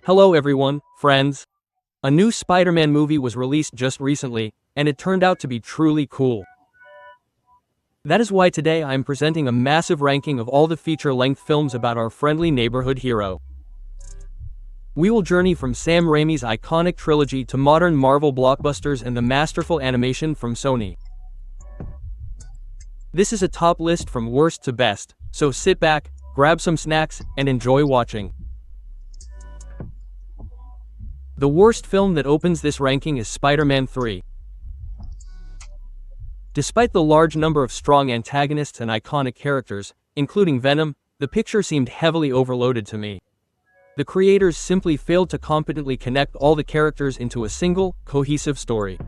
Hello everyone, friends. A new Spider-Man movie was released just recently, and it turned out to be truly cool. That is why today I am presenting a massive ranking of all the feature-length films about our friendly neighborhood hero. We will journey from Sam Raimi's iconic trilogy to modern Marvel blockbusters and the masterful animation from Sony. This is a top list from worst to best, so sit back, grab some snacks, and enjoy watching. The worst film that opens this ranking is Spider-Man 3. Despite the large number of strong antagonists and iconic characters, including Venom, the picture seemed heavily overloaded to me. The creators simply failed to competently connect all the characters into a single, cohesive story.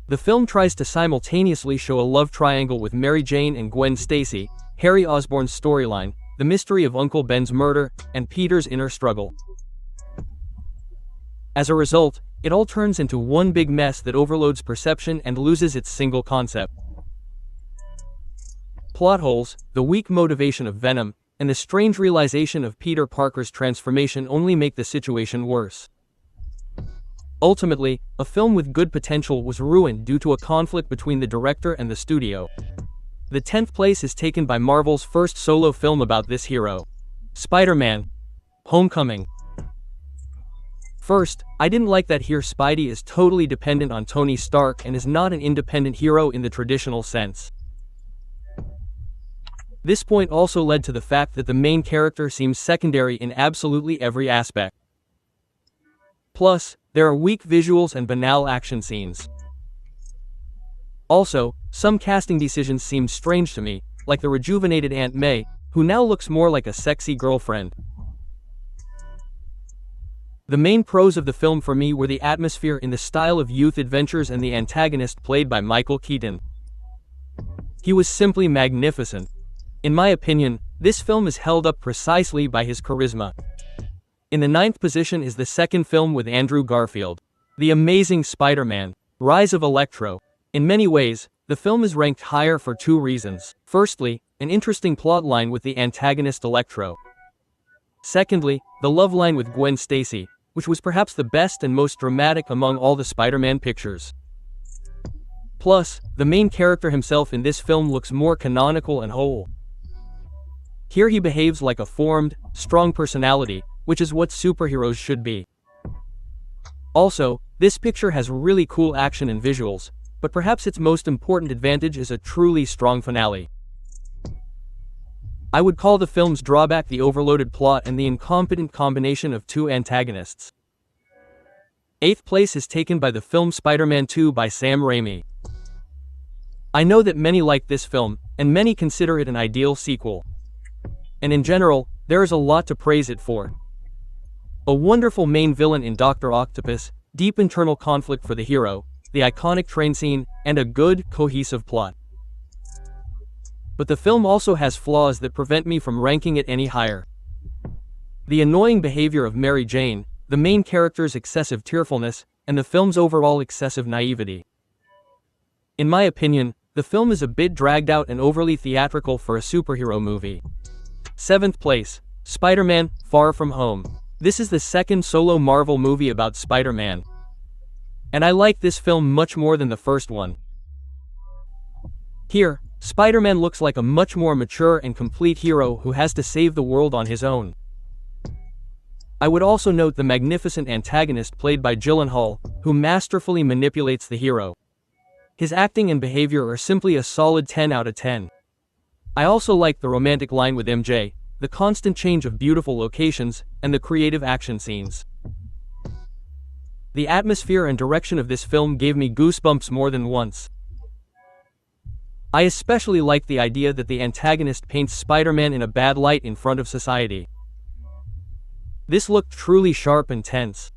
The film tries to simultaneously show a love triangle with Mary Jane and Gwen Stacy, Harry Osborn's storyline, the mystery of Uncle Ben's murder, and Peter's inner struggle. As a result, it all turns into one big mess that overloads perception and loses its single concept. Plot holes, the weak motivation of Venom, and the strange realization of Peter Parker's transformation only make the situation worse. Ultimately, a film with good potential was ruined due to a conflict between the director and the studio. The 10th place is taken by Marvel's first solo film about this hero, Spider-Man: Homecoming. First, I didn't like that here Spidey is totally dependent on Tony Stark and is not an independent hero in the traditional sense. This point also led to the fact that the main character seems secondary in absolutely every aspect. Plus, there are weak visuals and banal action scenes. Also, some casting decisions seemed strange to me, like the rejuvenated Aunt May, who now looks more like a sexy girlfriend. The main pros of the film for me were the atmosphere in the style of youth adventures and the antagonist played by Michael Keaton. He was simply magnificent. In my opinion, this film is held up precisely by his charisma. In the 9th position is the second film with Andrew Garfield, The Amazing Spider-Man: Rise of Electro. In many ways, the film is ranked higher for two reasons. Firstly, an interesting plotline with the antagonist Electro. Secondly, the love line with Gwen Stacy, which was perhaps the best and most dramatic among all the Spider-Man pictures. Plus, the main character himself in this film looks more canonical and whole. Here he behaves like a formed, strong personality, which is what superheroes should be. Also, this picture has really cool action and visuals, but perhaps its most important advantage is a truly strong finale. I would call the film's drawback the overloaded plot and the incompetent combination of two antagonists. 8th place is taken by the film Spider-Man 2 by Sam Raimi. I know that many like this film, and many consider it an ideal sequel. And in general, there is a lot to praise it for. A wonderful main villain in Dr. Octopus, deep internal conflict for the hero, the iconic train scene, and a good, cohesive plot. But the film also has flaws that prevent me from ranking it any higher. The annoying behavior of Mary Jane, the main character's excessive tearfulness, and the film's overall excessive naivety. In my opinion, the film is a bit dragged out and overly theatrical for a superhero movie. 7th place, Spider-Man: Far From Home. This is the second solo Marvel movie about Spider-Man. And I like this film much more than the first one. Here, Spider-Man looks like a much more mature and complete hero who has to save the world on his own. I would also note the magnificent antagonist played by Gyllenhaal, who masterfully manipulates the hero. His acting and behavior are simply a solid 10 out of 10. I also like the romantic line with MJ, the constant change of beautiful locations, and the creative action scenes. The atmosphere and direction of this film gave me goosebumps more than once. I especially like the idea that the antagonist paints Spider-Man in a bad light in front of society. This looked truly sharp and tense.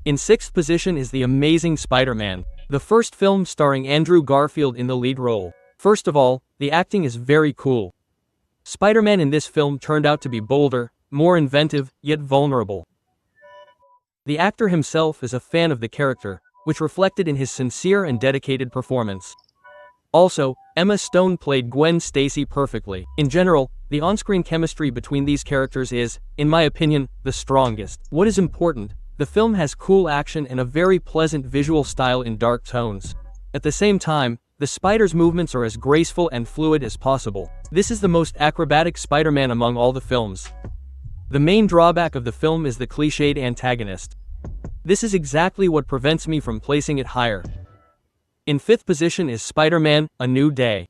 In 6th position is The Amazing Spider-Man, the first film starring Andrew Garfield in the lead role. First of all, the acting is very cool. Spider-Man in this film turned out to be bolder, more inventive, yet vulnerable. The actor himself is a fan of the character, which reflected in his sincere and dedicated performance. Also, Emma Stone played Gwen Stacy perfectly. In general, the on-screen chemistry between these characters is, in my opinion, the strongest. What is important, the film has cool action and a very pleasant visual style in dark tones. At the same time, the spider's movements are as graceful and fluid as possible. This is the most acrobatic Spider-Man among all the films. The main drawback of the film is the cliched antagonist. This is exactly what prevents me from placing it higher. In fifth position is Spider-Man: A New Day.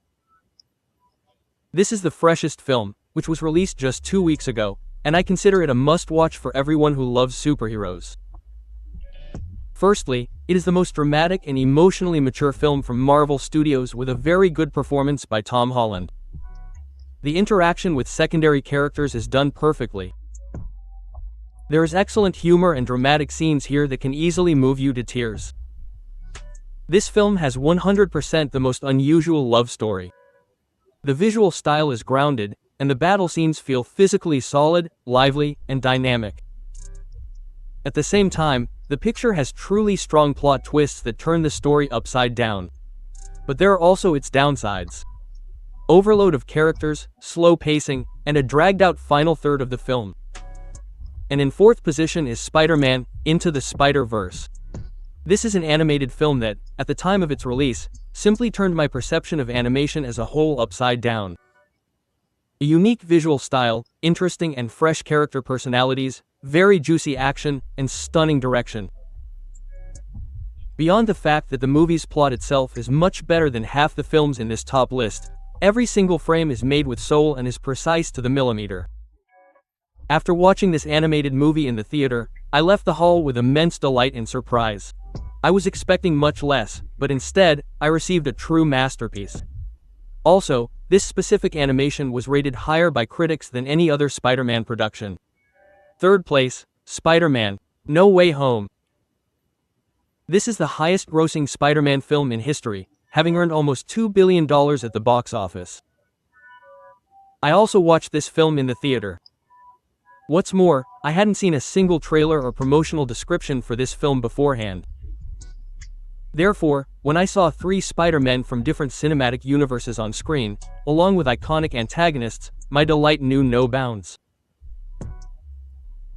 This is the freshest film, which was released just 2 weeks ago, and I consider it a must-watch for everyone who loves superheroes. Firstly, it is the most dramatic and emotionally mature film from Marvel Studios with a very good performance by Tom Holland. The interaction with secondary characters is done perfectly. There is excellent humor and dramatic scenes here that can easily move you to tears. This film has 100% the most unusual love story. The visual style is grounded, and the battle scenes feel physically solid, lively, and dynamic. At the same time, the picture has truly strong plot twists that turn the story upside down. But there are also its downsides. Overload of characters, slow pacing, and a dragged-out final third of the film. And in fourth position is Spider-Man: Into the Spider-Verse. This is an animated film that, at the time of its release, simply turned my perception of animation as a whole upside down. A unique visual style, interesting and fresh character personalities, very juicy action, and stunning direction. Beyond the fact that the movie's plot itself is much better than half the films in this top list, every single frame is made with soul and is precise to the millimeter. After watching this animated movie in the theater, I left the hall with immense delight and surprise. I was expecting much less, but instead, I received a true masterpiece. Also, this specific animation was rated higher by critics than any other Spider-Man production. Third place, Spider-Man: No Way Home. This is the highest-grossing Spider-Man film in history, having earned almost $2 billion at the box office. I also watched this film in the theater. What's more, I hadn't seen a single trailer or promotional description for this film beforehand. Therefore, when I saw 3 Spider-Men from different cinematic universes on screen, along with iconic antagonists, my delight knew no bounds.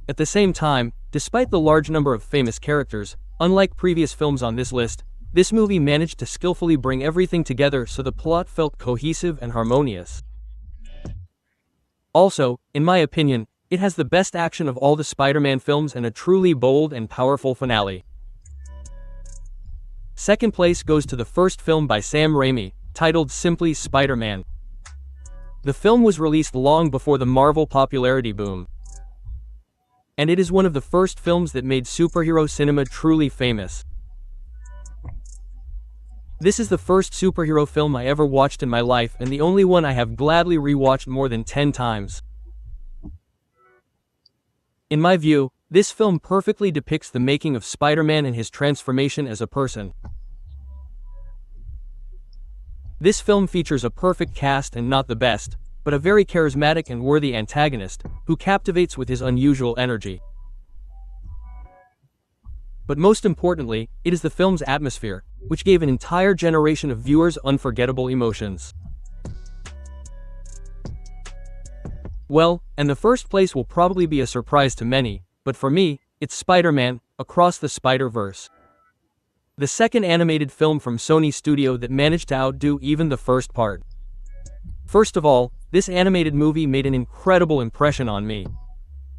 At the same time, despite the large number of famous characters, unlike previous films on this list, this movie managed to skillfully bring everything together so the plot felt cohesive and harmonious. Also, in my opinion, it has the best action of all the Spider-Man films and a truly bold and powerful finale. Second place goes to the first film by Sam Raimi, titled simply Spider-Man. The film was released long before the Marvel popularity boom, and it is one of the first films that made superhero cinema truly famous. This is the first superhero film I ever watched in my life and the only one I have gladly rewatched more than 10 times. In my view, this film perfectly depicts the making of Spider-Man and his transformation as a person. This film features a perfect cast and not the best, but a very charismatic and worthy antagonist, who captivates with his unusual energy. But most importantly, it is the film's atmosphere, which gave an entire generation of viewers unforgettable emotions. Well, and the first place will probably be a surprise to many, but for me, it's Spider-Man: Across the Spider-Verse. The second animated film from Sony Studio that managed to outdo even the first part. First of all, this animated movie made an incredible impression on me.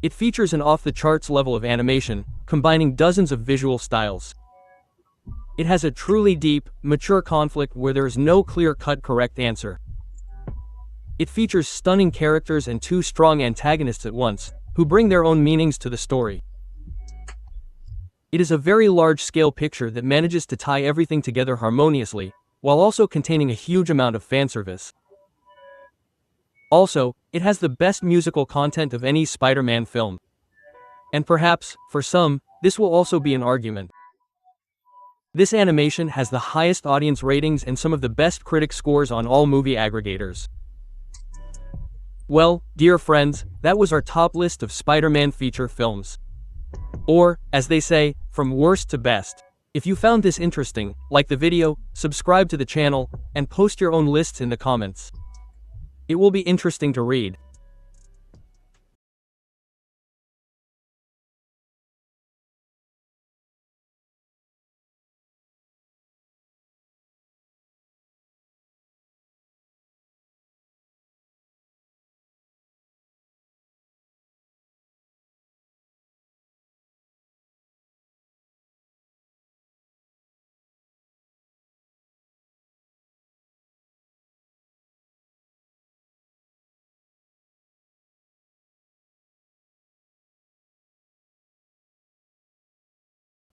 It features an off-the-charts level of animation, combining dozens of visual styles. It has a truly deep, mature conflict where there is no clear-cut correct answer. It features stunning characters and 2 strong antagonists at once, who bring their own meanings to the story. It is a very large-scale picture that manages to tie everything together harmoniously, while also containing a huge amount of fanservice. Also, it has the best musical content of any Spider-Man film. And perhaps, for some, this will also be an argument. This animation has the highest audience ratings and some of the best critic scores on all movie aggregators. Well, dear friends, that was our top list of Spider-Man feature films. Or, as they say, from worst to best. If you found this interesting, like the video, subscribe to the channel, and post your own lists in the comments. It will be interesting to read.